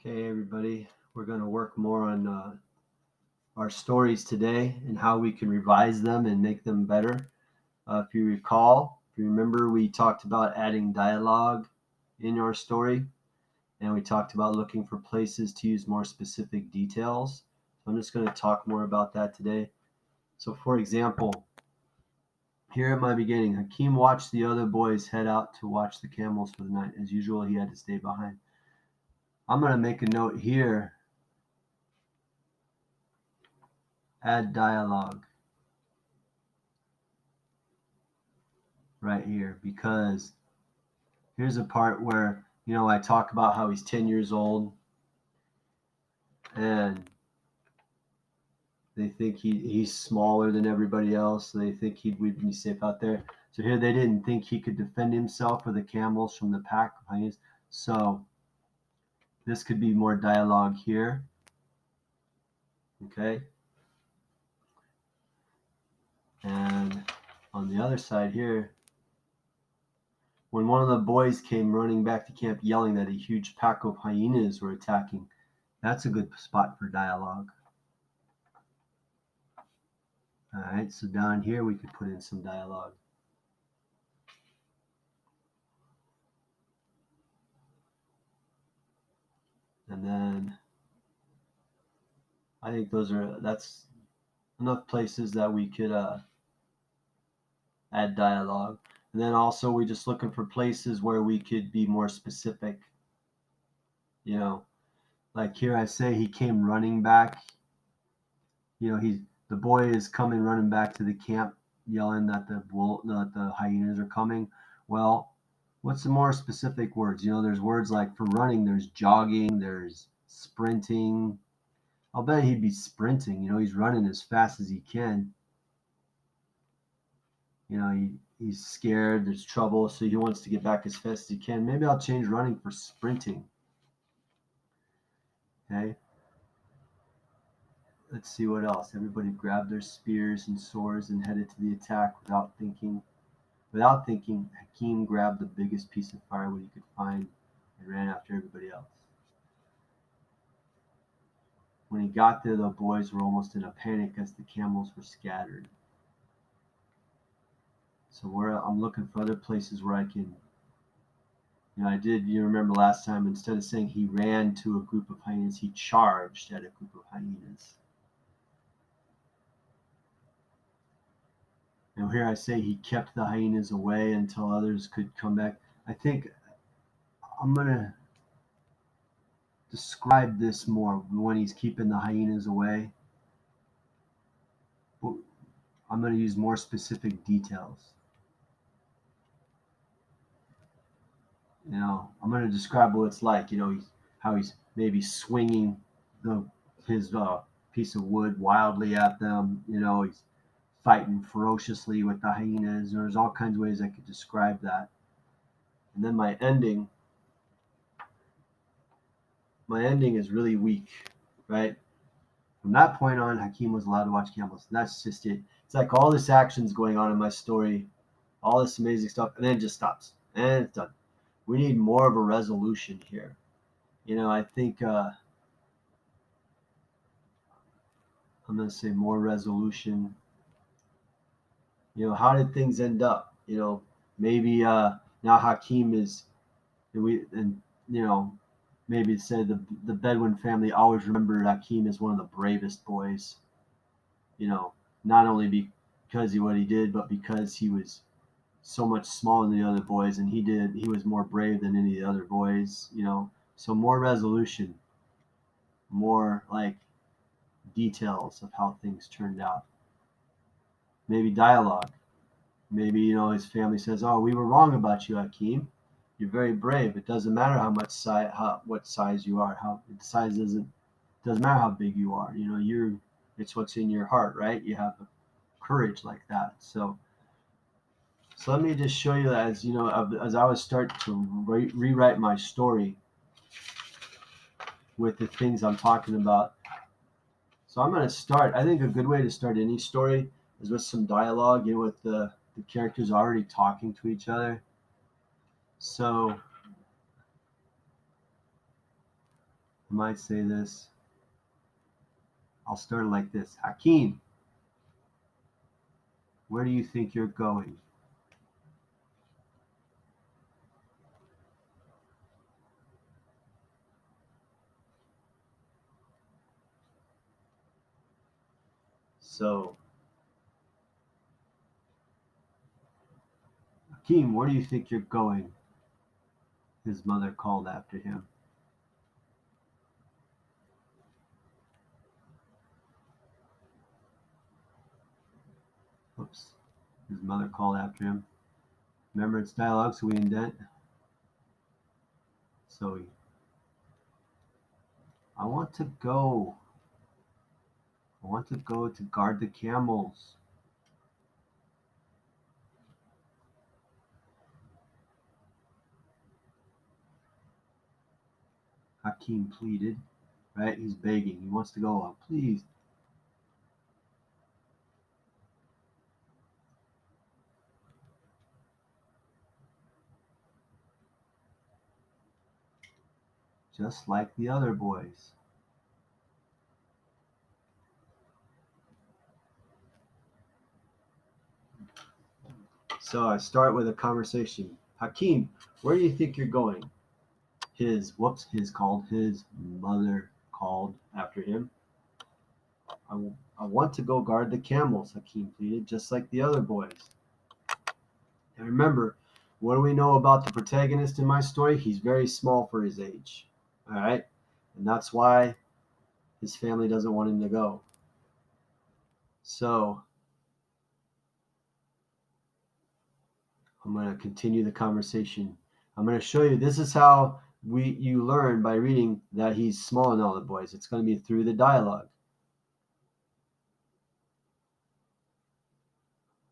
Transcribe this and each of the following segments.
Okay, everybody, we're going to work more on our stories today and how we can revise them and make them better. If you remember, we talked about adding dialogue in our story, and we talked about looking for places to use more specific details. So I'm just going to talk more about that today. So, for example, here at my beginning, Hakeem watched the other boys head out to watch the camels for the night. As usual, he had to stay behind. I'm going to make a note here, add dialogue right here, because here's a part where, I talk about how he's 10 years old and they think he's smaller than everybody else. So they think would be safe out there. So here they didn't think he could defend himself or the camels from the pack of hyenas. So this could be more dialogue here. Okay. And on the other side here, when one of the boys came running back to camp yelling that a huge pack of hyenas were attacking, that's a good spot for dialogue. All right, so down here we could put in some dialogue. And then I think that's enough places that we could add dialogue. And then also we just looking for places where we could be more specific. Like here I say he came running back. The boy is coming running back to the camp, yelling that the hyenas are coming. Well, what's some more specific words? There's words like for running. There's jogging. There's sprinting. I'll bet he'd be sprinting. He's running as fast as he can. He's scared. There's trouble, so he wants to get back as fast as he can. Maybe I'll change running for sprinting. Okay. Let's see what else. Everybody grabbed their spears and swords and headed to the attack without thinking. Hakeem grabbed the biggest piece of firewood he could find and ran after everybody else. When he got there, the boys were almost in a panic as the camels were scattered. So I'm looking for other places where I can. You remember last time, instead of saying he ran to a group of hyenas, he charged at a group of hyenas. And here I say he kept the hyenas away until others could come back. I think I'm going to describe this more when he's keeping the hyenas away. I'm going to use more specific details. I'm going to describe what it's like. How he's maybe swinging his piece of wood wildly at them. He's fighting ferociously with the hyenas. There's all kinds of ways I could describe that. And then my ending is really weak, right? From that point on, Hakeem was allowed to watch camels. And that's just it. It's like all this action's going on in my story, all this amazing stuff, and then it just stops. And it's done. We need more of a resolution here. I think I'm going to say more resolution. How did things end up? Maybe now Hakeem is, and maybe it said the Bedouin family always remembered Hakeem as one of the bravest boys. Not only because what he did, but because he was so much smaller than the other boys, and he was more brave than any of the other boys. So more resolution, more like details of how things turned out. Maybe dialogue. Maybe his family says, "Oh, we were wrong about you, Hakeem. You're very brave. It doesn't matter what size you are. How the size doesn't matter how big you are. It's what's in your heart, right? You have courage like that." So let me just show you that as I was starting to rewrite my story with the things I'm talking about. So I'm going to start. I think a good way to start any story is with some dialogue, with the characters already talking to each other. So I might say this. I'll start like this. Hakeem, where do you think you're going? So, Hakeem, where do you think you're going? His mother called after him. Oops. His mother called after him. Remember, it's dialogue, so we indent. So, I want to go. I want to go to guard the camels. Hakeem pleaded. Right? He's begging. He wants to go. Oh, please. Just like the other boys. So I start with a conversation. Hakeem, where do you think you're going? His mother called after him. I want to go guard the camels, Hakeem pleaded, just like the other boys. And remember, what do we know about the protagonist in my story? He's very small for his age. All right? And that's why his family doesn't want him to go. So I'm going to continue the conversation. I'm going to show you this is how you learn by reading that he's small in all the boys. It's going to be through the dialogue.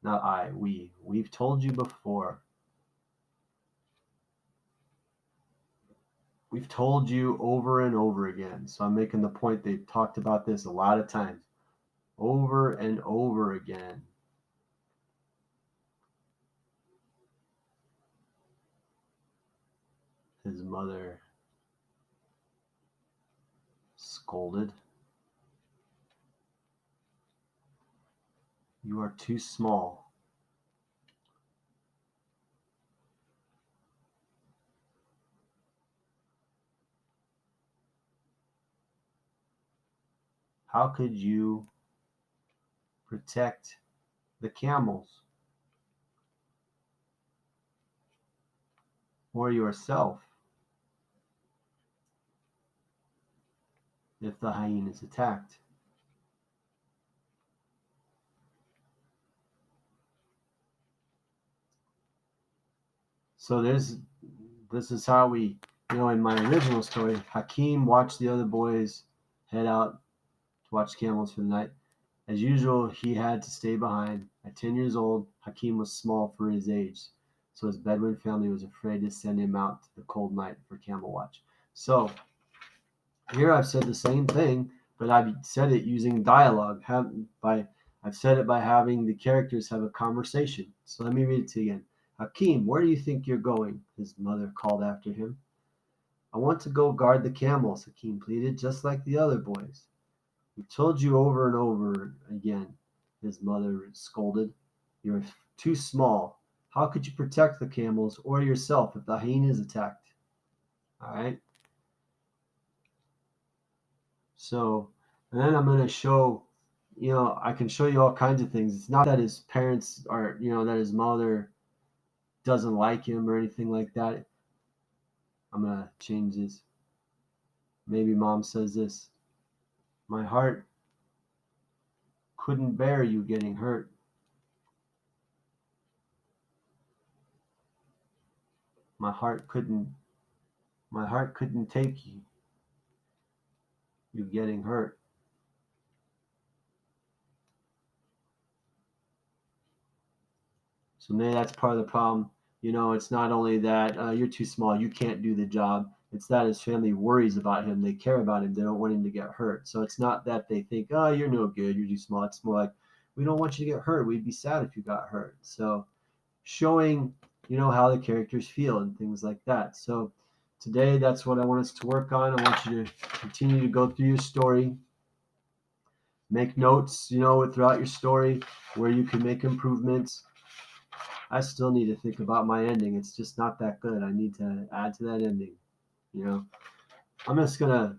Not I, we. We've told you before. We've told you over and over again. So I'm making the point they've talked about this a lot of times. Over and over again. His mother scolded. You are too small. How could you protect the camels or yourself if the hyena is attacked? So this is how we, in my original story, Hakeem watched the other boys head out to watch camels for the night. As usual, he had to stay behind. At 10 years old, Hakeem was small for his age, so his Bedouin family was afraid to send him out to the cold night for camel watch. So here I've said the same thing, but I've said it using dialogue. I've said it by having the characters have a conversation. So let me read it to you again. Hakeem, where do you think you're going? His mother called after him. I want to go guard the camels, Hakeem pleaded, just like the other boys. We've told you over and over again, his mother scolded. You're too small. How could you protect the camels or yourself if the hyena is attacked? All right. So, and then I'm going to show, I can show you all kinds of things. It's not that his parents are, that his mother doesn't like him or anything like that. I'm going to change this. Maybe mom says this. My heart couldn't bear you getting hurt. My heart couldn't take you getting hurt. So maybe that's part of the problem. It's not only that you're too small, you can't do the job. It's that his family worries about him. They care about him. They don't want him to get hurt. So it's not that they think, oh, you're no good. You're too small. It's more like, we don't want you to get hurt. We'd be sad if you got hurt. So showing, how the characters feel and things like that. So today, that's what I want us to work on. I want you to continue to go through your story, make notes, throughout your story where you can make improvements. I still need to think about my ending. It's just not that good. I need to add to that ending. I'm just gonna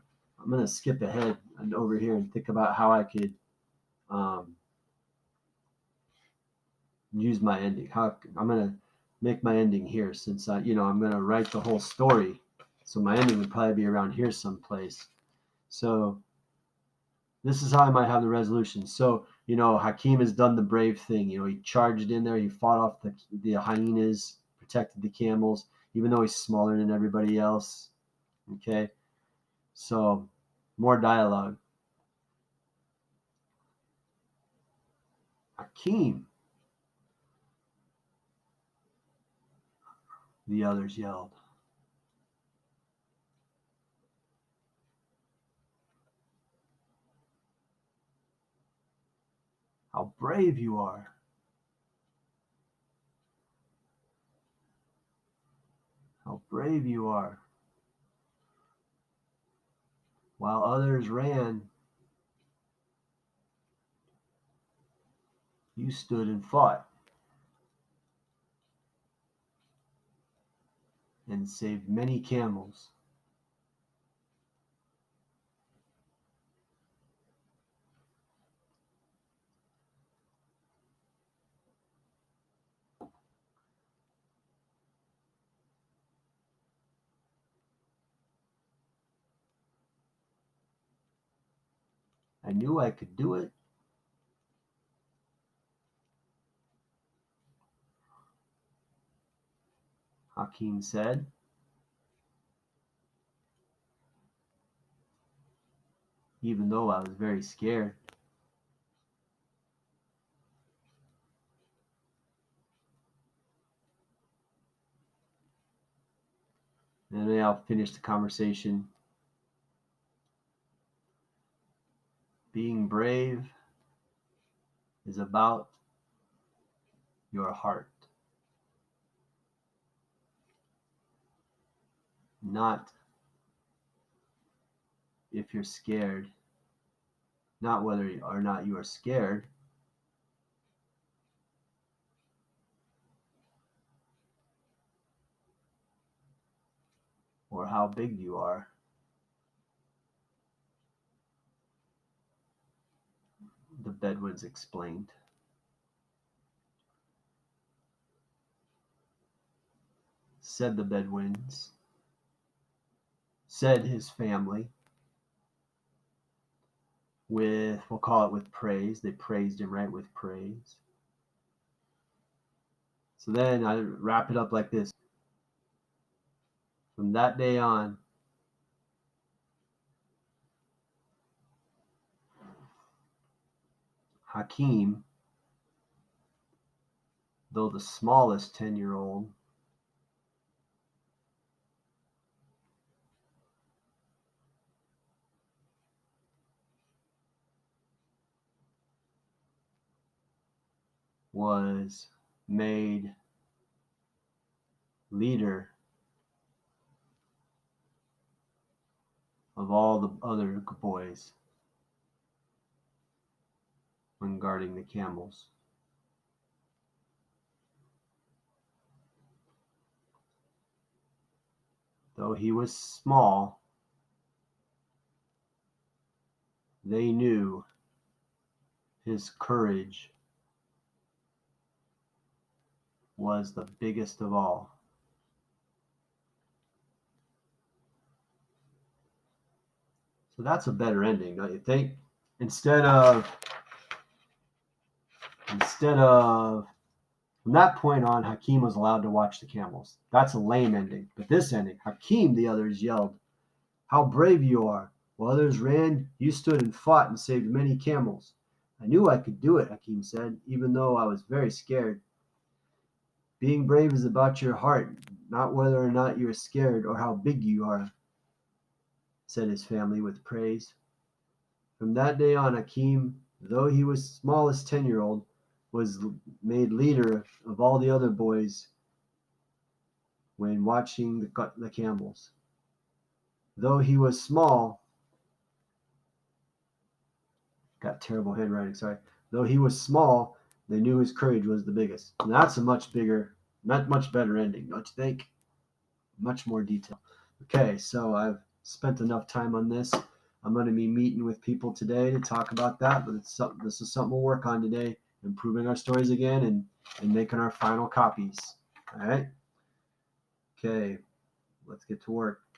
skip ahead and over here and think about how I could use my ending. How I'm gonna make my ending here, since I'm gonna write the whole story. So my ending would probably be around here someplace. So this is how I might have the resolution. So, Hakeem has done the brave thing. He charged in there, he fought off the hyenas, protected the camels, even though he's smaller than everybody else. Okay. So more dialogue. Hakeem, the others yelled. How brave you are. How brave you are. While others ran, you stood and fought and saved many camels. I knew I could do it. Hakeem said. Even though I was very scared. And then I'll finish the conversation. Being brave is about your heart, not if you're scared, not whether or not you are scared, or how big you are. The Bedouins explained. Said the Bedouins. Said his family. We'll call it with praise. They praised him, right? With praise. So then I wrap it up like this. From that day on, Hakeem, though the smallest 10-year-old, was made leader of all the other boys when guarding the camels. Though he was small, they knew his courage was the biggest of all. So that's a better ending, don't you think? Instead of from that point on, Hakeem was allowed to watch the camels. That's a lame ending. But this ending, Hakeem, the others yelled, how brave you are. While others ran, you stood and fought and saved many camels. I knew I could do it, Hakeem said, even though I was very scared. Being brave is about your heart, not whether or not you are scared or how big you are, said his family with praise. From that day on, Hakeem, though he was smallest 10-year-old, was made leader of all the other boys when watching the camels. Though he was small, got terrible handwriting, sorry. Though he was small, they knew his courage was the biggest. And that's a much better ending, don't you think? Much more detail. Okay, so I've spent enough time on this. I'm going to be meeting with people today to talk about that, but this is something we'll work on today, improving our stories again and making our final copies. All right? Okay, let's get to work.